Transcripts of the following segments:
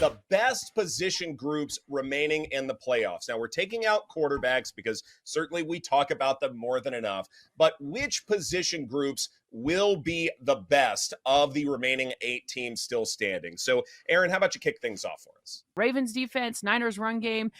the best position groups remaining in the playoffs. Now, we're taking out quarterbacks because certainly we talk about them more than enough, but which position groups will be the best of the remaining 8 teams still standing? So, Erin, how about you kick things off for us? Ravens defense, Niners run game,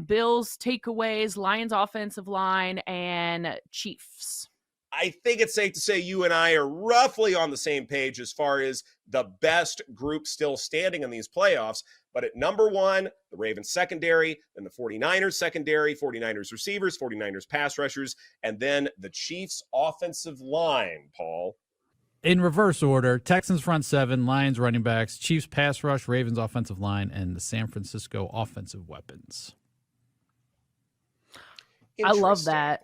Bills takeaways, Lions offensive line, and Chiefs. I think it's safe to say you and I are roughly on the same page as far as the best group still standing in these playoffs. But at number 1, the Ravens secondary, then the 49ers secondary, 49ers receivers, 49ers pass rushers, and then the Chiefs offensive line, Paul. In reverse order, Texans front 7, Lions running backs, Chiefs pass rush, Ravens offensive line, and the San Francisco offensive weapons. I love that.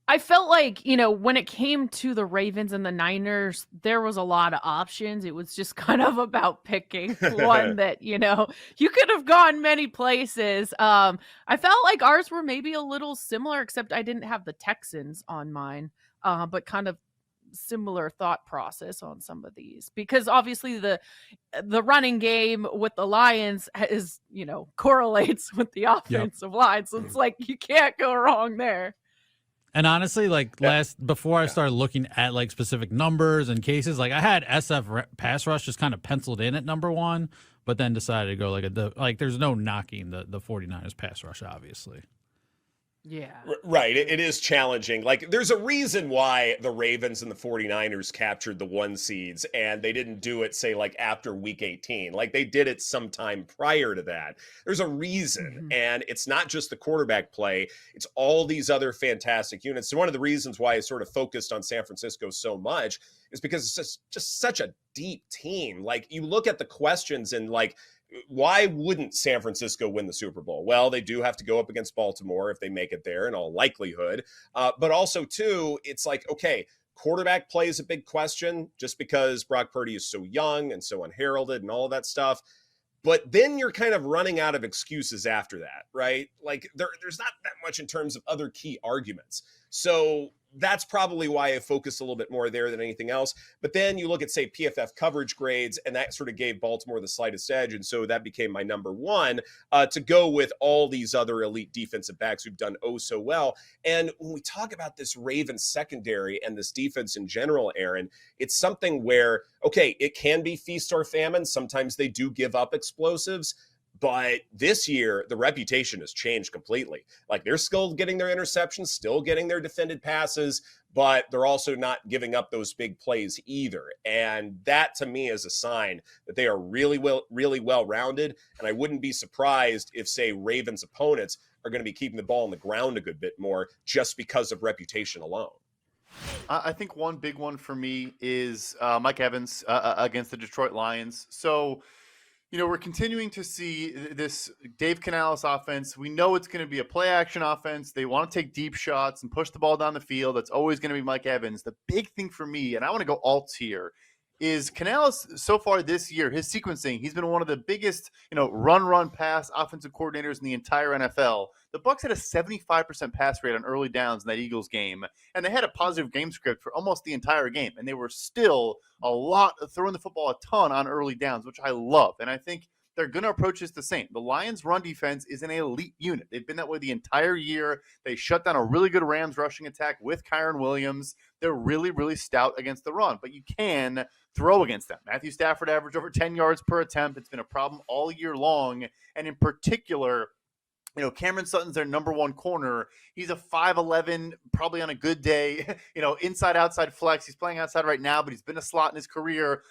I felt like, when it came to the Ravens and the Niners, there was a lot of options. It was just kind of about picking one that, you could have gone many places. I felt like ours were maybe a little similar, except I didn't have the Texans on mine, but kind of similar thought process on some of these, because obviously the running game with the Lions is, correlates with the offensive line. So it's like, you can't go wrong there. And honestly, before I started looking at specific numbers and cases, I had SF pass rush just kind of penciled in at number 1, but then decided to go there's no knocking the 49ers pass rush, obviously. Yeah. Right. It is challenging. There's a reason why the Ravens and the 49ers captured the 1 seeds, and they didn't do it, say, after week 18. They did it sometime prior to that. There's a reason, and it's not just the quarterback play. It's all these other fantastic units. So one of the reasons why I sort of focused on San Francisco so much is because it's just such a deep team. You look at the questions and, why wouldn't San Francisco win the Super Bowl? Well, they do have to go up against Baltimore if they make it there in all likelihood. But also, too, it's okay, quarterback play is a big question just because Brock Purdy is so young and so unheralded and all of that stuff. But then you're kind of running out of excuses after that, right? There's not that much in terms of other key arguments. So that's probably why I focused a little bit more there than anything else. But then you look at, say, PFF coverage grades, and that sort of gave Baltimore the slightest edge. And so that became my number 1 to go with all these other elite defensive backs who've done oh so well. And when we talk about this Ravens secondary and this defense in general, Erin, it's something where, okay, it can be feast or famine. Sometimes they do give up explosives. But this year, the reputation has changed completely. They're still getting their interceptions, still getting their defended passes, but they're also not giving up those big plays either. And that, to me, is a sign that they are really well-rounded. And I wouldn't be surprised if, say, Ravens opponents are going to be keeping the ball on the ground a good bit more just because of reputation alone. I think one big one for me is Mike Evans against the Detroit Lions. So, we're continuing to see this Dave Canales offense. We know it's going to be a play-action offense. They want to take deep shots and push the ball down the field. That's always going to be Mike Evans. The big thing for me, and I want to go alts here, is Canales so far this year, his sequencing, he's been one of the biggest, run, pass offensive coordinators in the entire NFL. The Bucs had a 75% pass rate on early downs in that Eagles game, and they had a positive game script for almost the entire game, and they were still throwing the football a ton on early downs, which I love, and I think they're going to approach this the same. The Lions' run defense is an elite unit. They've been that way the entire year. They shut down a really good Rams rushing attack with Kyron Williams. They're really, really stout against the run, but you can throw against them. Matthew Stafford averaged over 10 yards per attempt. It's been a problem all year long, and in particular, Cameron Sutton's their number 1 corner. He's a 5'11", probably on a good day, inside, outside flex. He's playing outside right now, but he's been a slot in his career.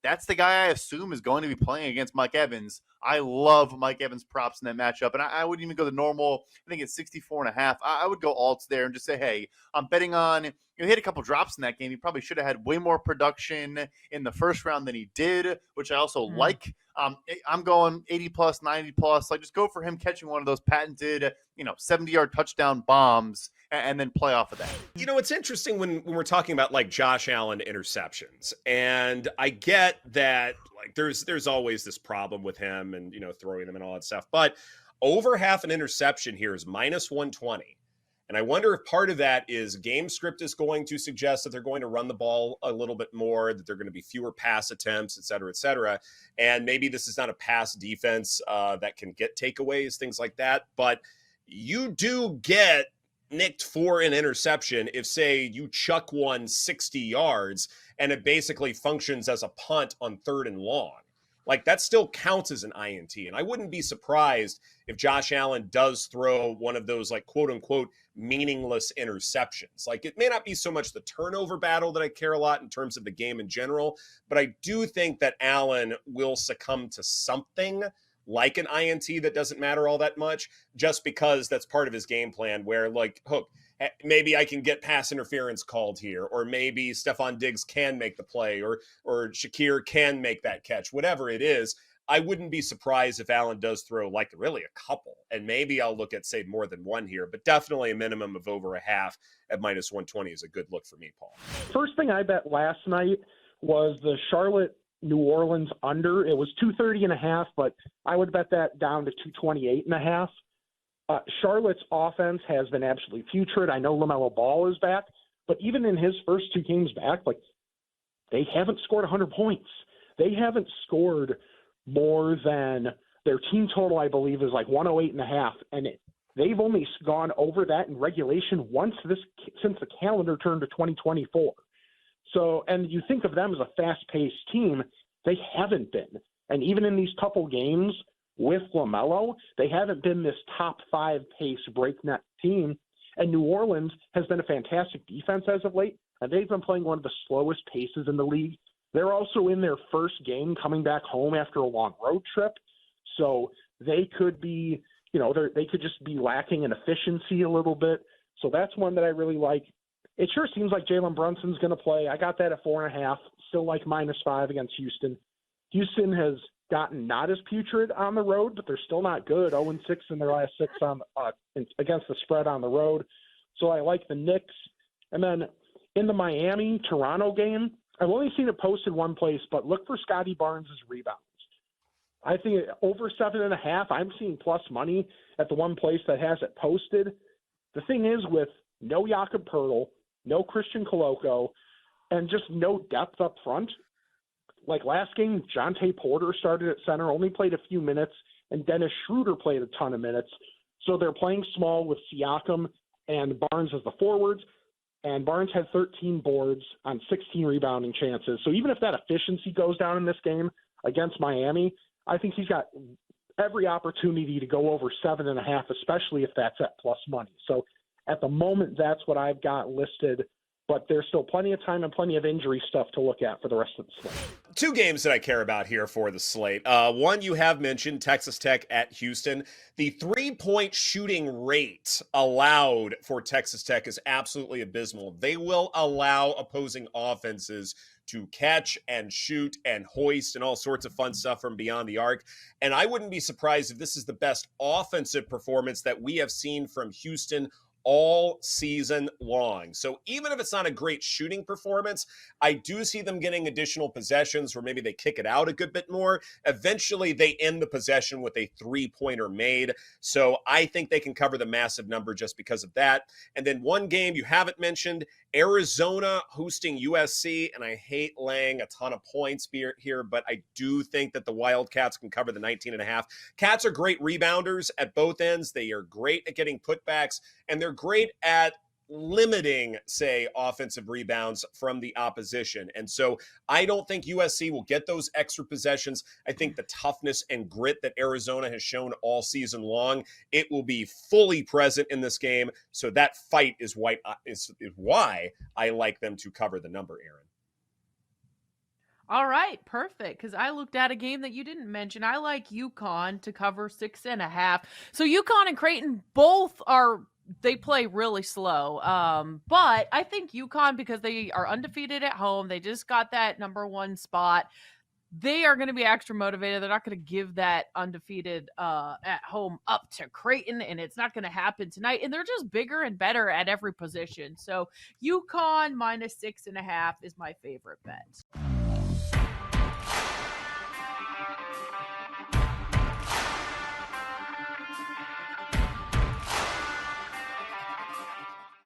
That's the guy I assume is going to be playing against Mike Evans. I love Mike Evans props in that matchup, and I wouldn't even go the normal. I think it's 64.5. I would go alts there and just say, hey, I'm betting on – he had a couple drops in that game. He probably should have had way more production in the first round than he did, which I also like. I'm going 80+, 90+. Just go for him catching one of those patented, 70-yard touchdown bombs and then play off of that. It's interesting when we're talking about Josh Allen interceptions, and I get that there's always this problem with him and, throwing them and all that stuff, but over half an interception here is -120. And I wonder if part of that is game script is going to suggest that they're going to run the ball a little bit more, that they're going to be fewer pass attempts, et cetera, et cetera. And maybe this is not a pass defense that can get takeaways, things like that. But you do get nicked for an interception if, say, you chuck one 60 yards and it basically functions as a punt on 3rd and long. Like, that still counts as an INT. And I wouldn't be surprised if Josh Allen does throw one of those, like, quote unquote, meaningless interceptions. Like, it may not be so much the turnover battle that I care a lot in terms of the game in general, but I do think that Allen will succumb to something like an INT that doesn't matter all that much, just because that's part of his game plan where, like, Hook, maybe I can get pass interference called here, or maybe Stephon Diggs can make the play, or Shakir can make that catch, whatever it is. I wouldn't be surprised if Allen does throw like really a couple, and maybe I'll look at, say, more than one here, but definitely a minimum of over a half at minus 120 is a good look for me, Paul. First thing I bet last night was the Charlotte New Orleans under. It was 230.5, but I would bet that down to 228.5. Charlotte's offense has been absolutely putrid. I know LaMelo Ball is back, but even in his first 2 games back, like, they haven't scored 100 points. They haven't scored more than their team total, I believe, is like 108.5, and they've only gone over that in regulation once since the calendar turned to 2024. So, and you think of them as a fast-paced team, they haven't been. And even in these couple games with LaMelo, they haven't been this top 5 pace breakneck team. And New Orleans has been a fantastic defense as of late, and they've been playing one of the slowest paces in the league. They're also in their first game coming back home after a long road trip. So they could be, they could just be lacking in efficiency a little bit. So that's one that I really like. It sure seems like Jalen Brunson's going to play. I got that at 4.5, still like -5 against Houston. Houston has gotten not as putrid on the road, but they're still not good. 0-6 in their last 6 against the spread on the road. So I like the Knicks. And then in the Miami-Toronto game, I've only seen it posted one place, but look for Scotty Barnes' rebounds. I think over 7.5, I'm seeing plus money at the one place that has it posted. The thing is, with no Jakob Poeltl, no Christian Coloco, and just no depth up front. Like last game, Jonte Porter started at center, only played a few minutes, and Dennis Schroeder played a ton of minutes. So they're playing small with Siakam and Barnes as the forwards, and Barnes had 13 boards on 16 rebounding chances. So even if that efficiency goes down in this game against Miami, I think he's got every opportunity to go over 7.5, especially if that's at plus money. So at the moment, that's what I've got listed, but there's still plenty of time and plenty of injury stuff to look at for the rest of the slate. 2 games that I care about here for the slate. One you have mentioned, Texas Tech at Houston. The 3-point shooting rate allowed for Texas Tech is absolutely abysmal. They will allow opposing offenses to catch and shoot and hoist and all sorts of fun stuff from beyond the arc. And I wouldn't be surprised if this is the best offensive performance that we have seen from Houston all season long. So even if it's not a great shooting performance, I do see them getting additional possessions where maybe they kick it out a good bit more. Eventually, they end the possession with a 3-pointer made. So I think they can cover the massive number just because of that. And then one game you haven't mentioned, Arizona hosting USC, and I hate laying a ton of points here, but I do think that the Wildcats can cover the 19.5. Cats are great rebounders at both ends. They are great at getting putbacks, and they're great at limiting, say, offensive rebounds from the opposition. And so I don't think USC will get those extra possessions. I think the toughness and grit that Arizona has shown all season long, it will be fully present in this game. So that fight is why I like them to cover the number, Erin. All right, perfect. Because I looked at a game that you didn't mention. I like UConn to cover 6.5. So UConn and Creighton both they play really slow. But I think UConn, because they are undefeated at home, they just got that number 1 spot. They are going to be extra motivated. They're not going to give that undefeated at home up to Creighton, and it's not going to happen tonight. And they're just bigger and better at every position. So UConn -6.5 is my favorite bet.